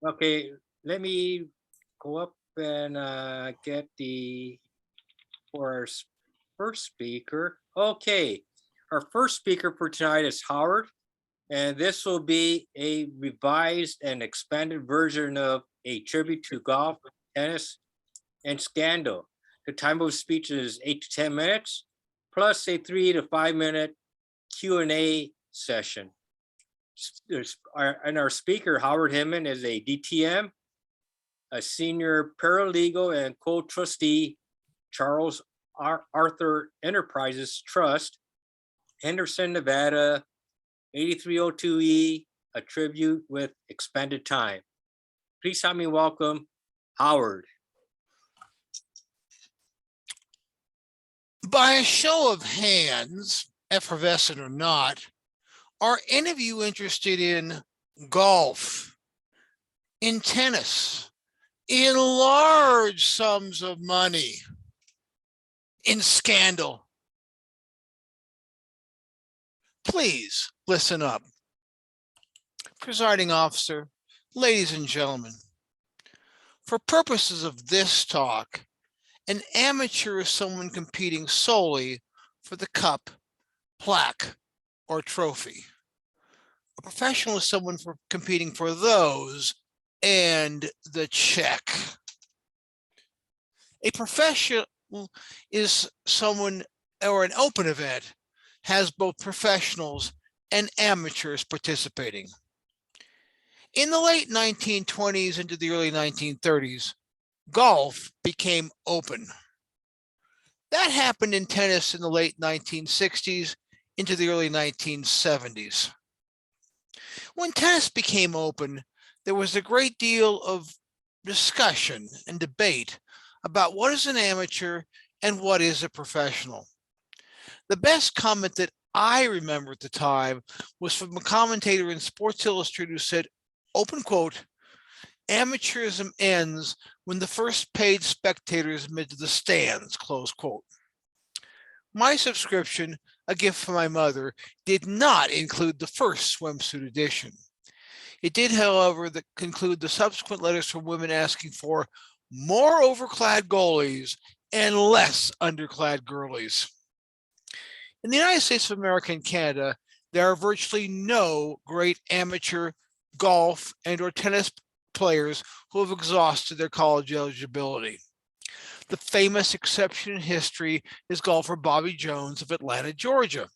Okay, let me go up and get the for our first speaker. Okay, our first speaker for tonight is Howard, and this will be a revised and expanded version of a tribute to golf, tennis, and scandal. The time of speech is 8 to 10 minutes, plus a 3 to 5 minute Q&A session. And our speaker, Howard Hinman, is a DTM, a senior paralegal and co-trustee, Charles Arthur Enterprises Trust, Henderson, Nevada, 8302E, a tribute with expanded time. Please help me welcome Howard. By a show of hands, effervescent or not, are any of you interested in golf, in tennis, in large sums of money, in scandal? Please listen up. Presiding officer, ladies and gentlemen, for purposes of this talk, an amateur is someone competing solely for the cup, plaque, or trophy. A professional is someone competing for those and the check. A professional is someone, or an open event has both professionals and amateurs participating. In the late 1920s into the early 1930s, golf became open. That happened in tennis in the late 1960s into the early 1970s. When tennis became open, there was a great deal of discussion and debate about what is an amateur and what is a professional. The best comment that I remember at the time was from a commentator in Sports Illustrated who said, open quote, "Amateurism ends when the first paid spectators admit to the stands," close quote. My subscription, a gift from my mother, did not include the first swimsuit edition. It did, however, include the subsequent letters from women asking for more overclad goalies and less underclad girlies. In the United States of America and Canada, there are virtually no great amateur golf and or tennis players who have exhausted their college eligibility. The famous exception in history is golfer Bobby Jones of Atlanta, Georgia.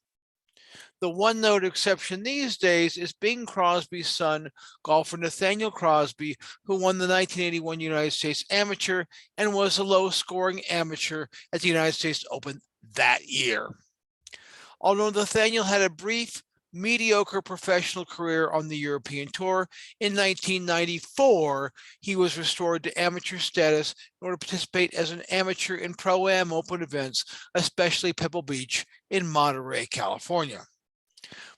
The one-note exception these days is Bing Crosby's son, golfer Nathaniel Crosby, who won the 1981 United States Amateur and was the lowest scoring amateur at the United States Open that year. Although Nathaniel had a brief, mediocre professional career on the European Tour, in 1994, he was restored to amateur status in order to participate as an amateur in Pro-Am Open events, especially Pebble Beach in Monterey, California.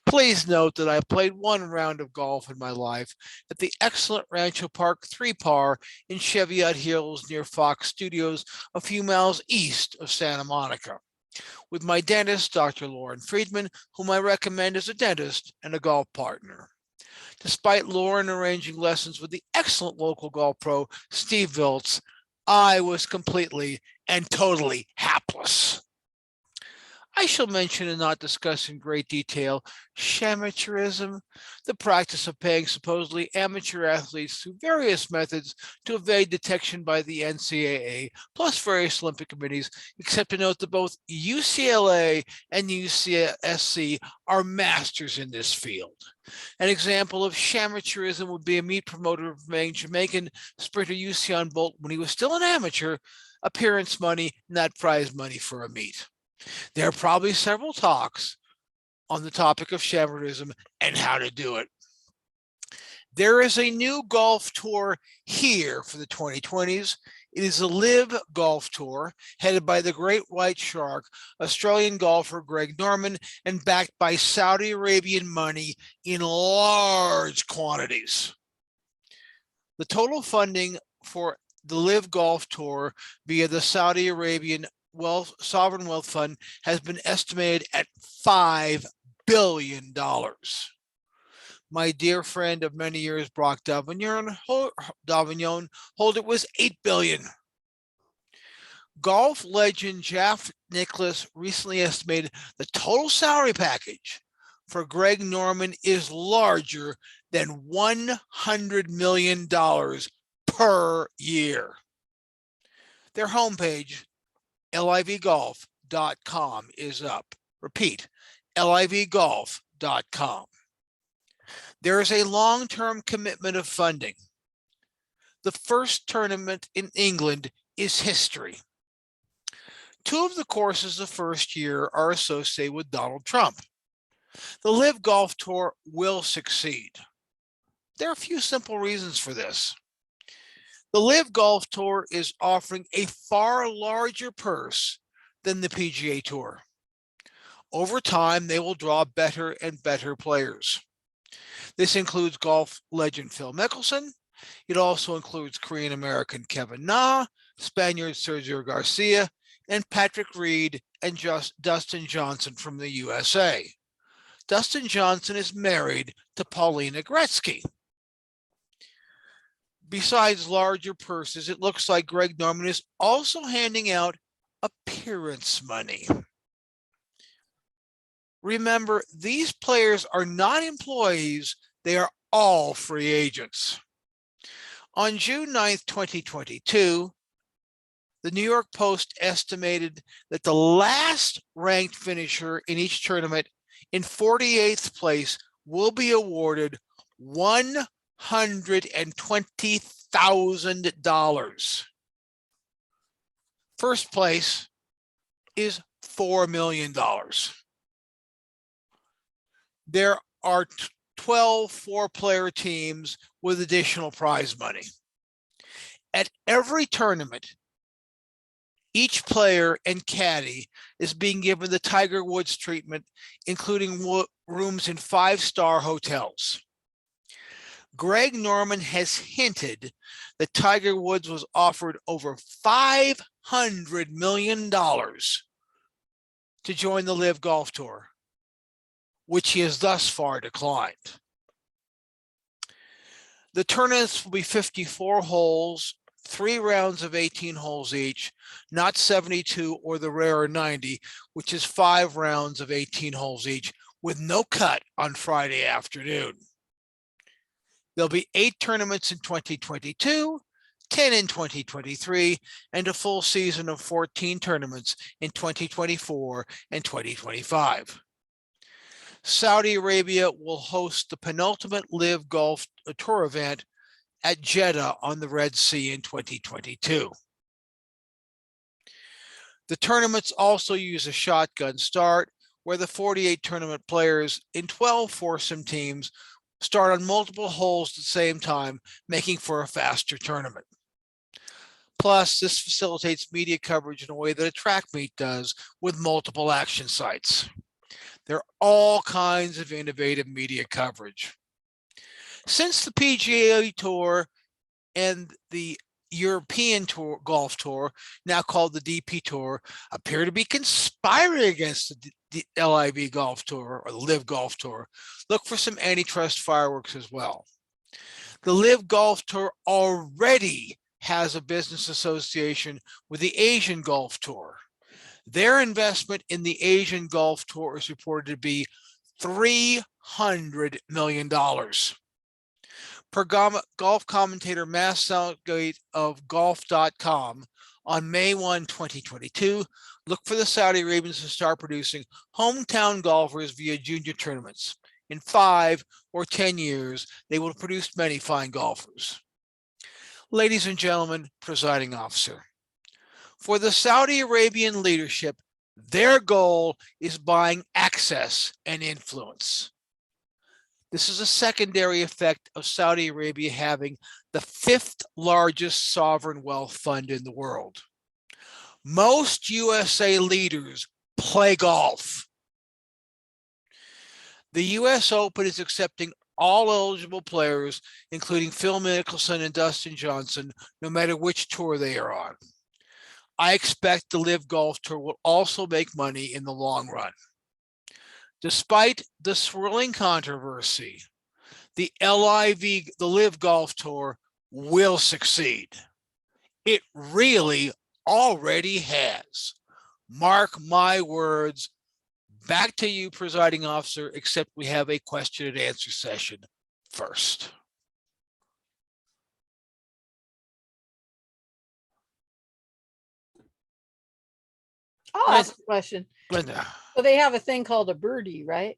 Please note that I played one round of golf in my life at the excellent Rancho Park 3-Par in Cheviot Hills near Fox Studios, a few miles east of Santa Monica, with my dentist, Dr. Lauren Friedman, whom I recommend as a dentist and a golf partner. Despite Lauren arranging lessons with the excellent local golf pro, Steve Viltz, I was completely and totally hapless. I shall mention and not discuss in great detail shamateurism, the practice of paying supposedly amateur athletes through various methods to evade detection by the NCAA, plus various Olympic committees, except to note that both UCLA and UCSC are masters in this field. An example of shamateurism would be a meet promoter paying Jamaican sprinter Usain Bolt, when he was still an amateur, appearance money, not prize money for a meet. There are probably several talks on the topic of shamateurism and how to do it. There is a new golf tour here for the 2020s. It is the LIV Golf Tour, headed by the Great White Shark, Australian golfer Greg Norman, and backed by Saudi Arabian money in large quantities. The total funding for the LIV Golf Tour via the Saudi Arabian Sovereign Wealth Fund has been estimated at $5 billion. My dear friend of many years, Brock Davignon, hold it was $8 billion. Golf legend Jack Nicklaus recently estimated the total salary package for Greg Norman is larger than $100 million per year. Their homepage, livgolf.com, is up. Repeat, livgolf.com. There is a long-term commitment of funding. The first tournament in England is history. Two of the courses the first year are associated with Donald Trump. The LIV Golf Tour will succeed. There are a few simple reasons for this. The LIV Golf Tour is offering a far larger purse than the PGA Tour. Over time, they will draw better and better players. This includes golf legend Phil Mickelson. It also includes Korean American Kevin Na, Spaniard Sergio Garcia, and Patrick Reed and Dustin Johnson from the USA. Dustin Johnson is married to Paulina Gretzky. Besides larger purses, it looks like Greg Norman is also handing out appearance money. Remember, these players are not employees, they are all free agents. On June 9th, 2022, the New York Post estimated that the last ranked finisher in each tournament in 48th place will be awarded $120,000. First place is $4 million. There are 12 four-player teams with additional prize money. At every tournament, each player and caddy is being given the Tiger Woods treatment, including rooms in 5-star hotels. Greg Norman has hinted that Tiger Woods was offered over $500 million to join the LIV Golf Tour, which he has thus far declined. The tournaments will be 54 holes, 3 rounds of 18 holes each, not 72 or the rarer 90, which is 5 rounds of 18 holes each, with no cut on Friday afternoon. There'll be 8 tournaments in 2022, 10 in 2023, and a full season of 14 tournaments in 2024 and 2025. Saudi Arabia will host the penultimate LIV Golf Tour event at Jeddah on the Red Sea in 2022. The tournaments also use a shotgun start, where the 48 tournament players in 12 foursome teams start on multiple holes at the same time, making for a faster tournament. Plus, this facilitates media coverage in a way that a track meet does with multiple action sites. There are all kinds of innovative media coverage. Since the PGA Tour and the European Tour, Golf Tour, now called the DP Tour, appear to be conspiring against the LIV Golf Tour or the LIV Golf Tour, look for some antitrust fireworks as well. The LIV Golf Tour already has a business association with the Asian Golf Tour. Their investment in the Asian Golf Tour is reported to be $300 million. Per golf commentator Matt Southgate of golf.com, on May 1, 2022, look for the Saudi Arabians to start producing hometown golfers via junior tournaments. In 5 or 10 years, they will produce many fine golfers. Ladies and gentlemen, presiding officer, for the Saudi Arabian leadership, their goal is buying access and influence. This is a secondary effect of Saudi Arabia having the 5th largest sovereign wealth fund in the world. Most USA leaders play golf. The US Open is accepting all eligible players, including Phil Mickelson and Dustin Johnson, no matter which tour they are on. I expect the LIV Golf Tour will also make money in the long run. Despite the swirling controversy, the LIV, the Live Golf Tour, will succeed. It really already has. Mark my words. Back to you, presiding officer, except we have a question and answer session first. I'll ask a question. Linda. So they have a thing called a birdie, right?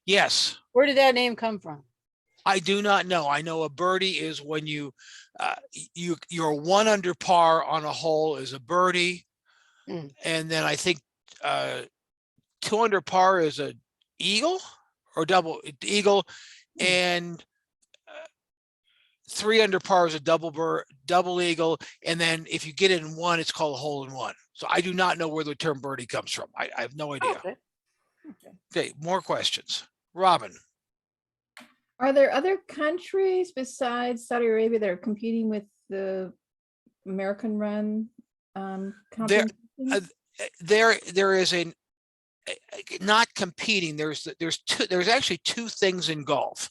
Yes. Where did that name come from? I do not know. I know a birdie is when you're 1 under par on a hole is a birdie. Mm. And then I think 2 under par is a eagle or double eagle. And 3 under par is a double eagle. And then if you get it in 1, it's called a hole in 1. So I do not know where the term birdie comes from. I have no idea. Okay. Okay, more questions. Robin. Are there other countries besides Saudi Arabia that are competing with the American run? There competition? is not competing. There's actually 2 things in golf.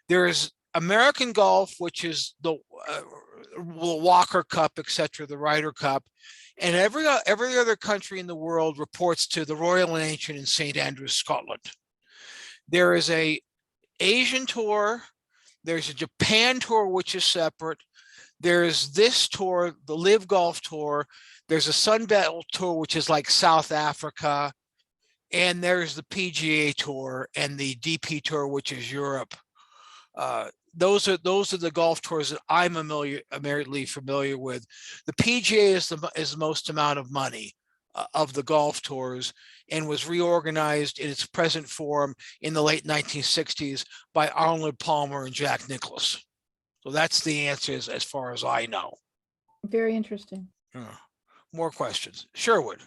There's American golf, which is the Walker Cup, etc., the Ryder Cup, and every other country in the world reports to the Royal and Ancient in St. Andrews, Scotland. There is a Asian tour. There's a Japan tour, which is separate. There's this tour, the Live Golf Tour. There's a Sunbelt Tour, which is like South Africa. And there's the PGA Tour and the DP Tour, which is Europe. Those are the golf tours that I'm immediately familiar with. The PGA is the most amount of money of the golf tours, and was reorganized in its present form in the late 1960s by Arnold Palmer and Jack Nicklaus. So that's the answer as far as I know. Very interesting. More questions. Sherwood.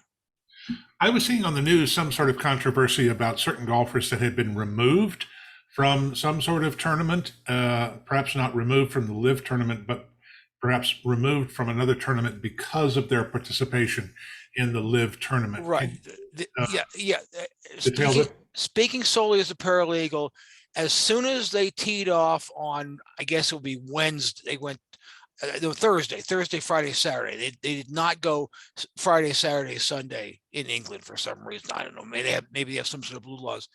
I was seeing on the news some sort of controversy about certain golfers that had been removed from some sort of tournament, perhaps not removed from the Live tournament, but perhaps removed from another tournament because of their participation in the Live tournament. Right. Yeah. Speaking solely as a paralegal, as soon as they teed off on, I guess it will be Wednesday, they went Thursday, Friday, Saturday. They did not go Friday, Saturday, Sunday in England for some reason. I don't know. Maybe they have some sort of blue laws.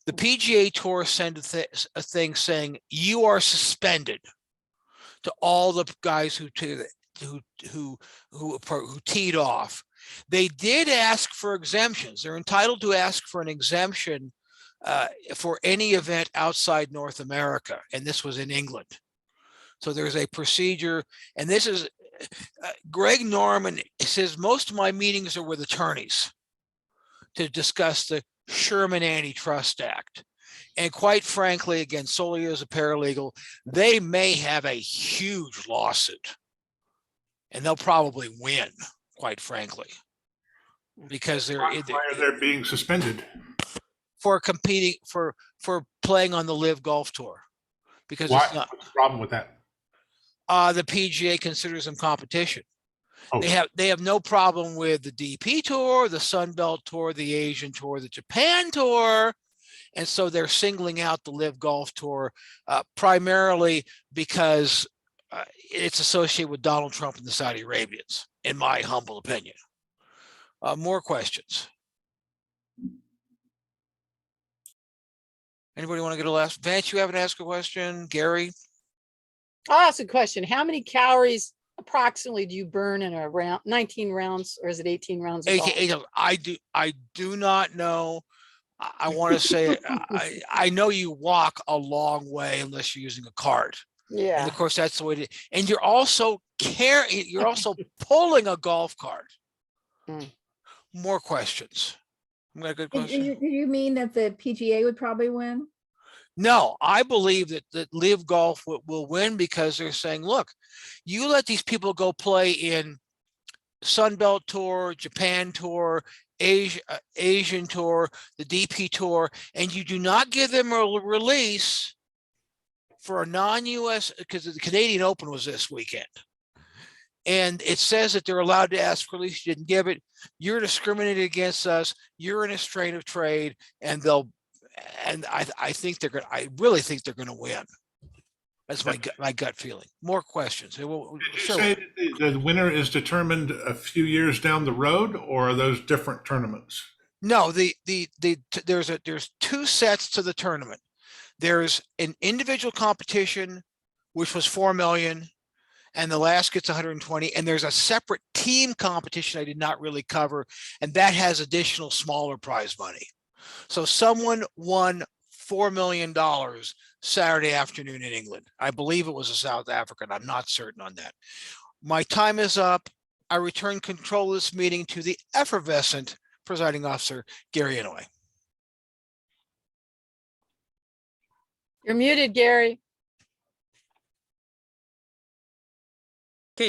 The PGA Tour sent a thing saying you are suspended to all the guys who teed off. They did ask for exemptions. They're entitled to ask for an exemption for any event outside North America, and this was in England. So there's a procedure, and this is Greg Norman says most of my meetings are with attorneys to discuss the Sherman Antitrust Act. And quite frankly, again, solely as a paralegal, they may have a huge lawsuit, and they'll probably win, quite frankly, because Why are they being suspended? For competing for playing on the Live Golf Tour, because Why? it's not, What's the problem with that? the PGA considers them competition. Oh. They have no problem with the DP Tour, the Sunbelt Tour, the Asian Tour, the Japan Tour, and so they're singling out the Live Golf Tour primarily because it's associated with Donald Trump and the Saudi Arabians, in my humble opinion. More questions? Anybody want to get a last? Vance, you haven't asked a question. Gary? I'll ask a question. How many calories approximately do you burn in a round, 19 rounds, or is it 18 rounds? Of golf? I do not know. I want to say I know you walk a long way unless you're using a cart. Yeah. And of course that's the way to, and you're also pulling a golf cart. Mm. More questions. I'm got a good question. Do you mean that the PGA would probably win? No, I believe that Live Golf will win because they're saying, look, you let these people go play in Sunbelt Tour, Japan Tour, Asian Tour, the DP Tour, and you do not give them a release for a non-US, because the Canadian Open was this weekend. And it says that they're allowed to ask for release. You didn't give it. You're discriminating against us. You're in a strain of trade, and they'll And I think I really think they're gonna win. That's my gut feeling. More questions? Did you Sure. say that the winner is determined a few years down the road, or are those different tournaments? No, there's two sets to the tournament. There's an individual competition, which was 4 million, and the last gets 120. And there's a separate team competition I did not really cover, and that has additional smaller prize money. So someone won $4 million Saturday afternoon in England. I believe it was a South African. I'm not certain on that. My time is up. I return control of this meeting to the effervescent presiding officer, Gary Inouye. You're muted, Gary.